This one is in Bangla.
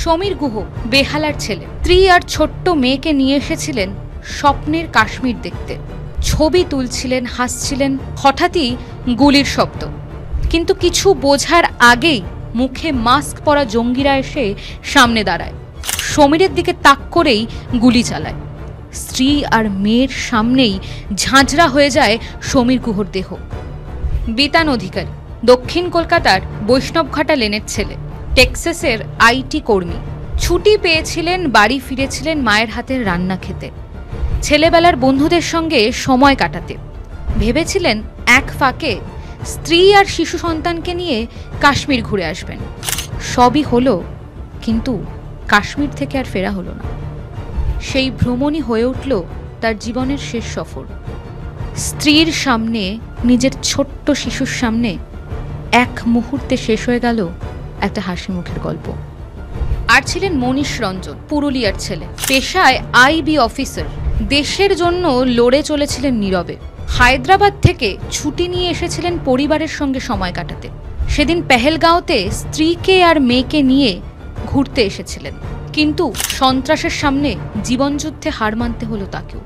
সমীর গুহ বেহালার ছেলে, স্ত্রী আর ছোট্ট মেয়েকে নিয়ে এসেছিলেন স্বপ্নের কাশ্মীর দেখতে। ছবি তুলছিলেন, হাসছিলেন, হঠাৎই গুলির শব্দ। কিন্তু কিছু বোঝার আগেই মুখে মাস্ক পরা জঙ্গিরা এসে সামনে দাঁড়ায়, সমীরের দিকে তাক করেই গুলি চালায়। স্ত্রী আর মেয়ের সামনেই ঝাঁঝরা হয়ে যায় সমীর গুহর দেহ। বিতান অধিকারী দক্ষিণ কলকাতার বৈষ্ণবঘাটা লেনের ছেলে, টেক্সাসের আইটি কর্মী। ছুটি পেয়েছিলেন, বাড়ি ফিরেছিলেন মায়ের হাতের রান্না খেতে, ছেলেবেলার বন্ধুদের সঙ্গে সময় কাটাতে। ভেবেছিলেন এক ফাঁকে স্ত্রী আর শিশু সন্তানকে নিয়ে কাশ্মীর ঘুরে আসবেন। সবই হলো, কিন্তু কাশ্মীর থেকে আর ফেরা হলো না। সেই ভ্রমণই হয়ে উঠল তার জীবনের শেষ সফর। স্ত্রীর সামনে, নিজের ছোট্ট শিশুর সামনে এক মুহূর্তে শেষ হয়ে গেল একটা হাসি মুখের গল্প। আর ছিলেন মনীষ রঞ্জন, পুরুলিয়ার ছেলে, পেশায় আইবি অফিসার। দেশের জন্য লড়ে চলেছিলেন নীরবে। হায়দ্রাবাদ থেকে ছুটি নিয়ে এসেছিলেন পরিবারের সঙ্গে সময় কাটাতে। সেদিন পেহেলগাঁওতে স্ত্রীকে আর মেয়েকে নিয়ে ঘুরতে এসেছিলেন, কিন্তু সন্ত্রাসের সামনে জীবনযুদ্ধে হার মানতে হলো তাকেও।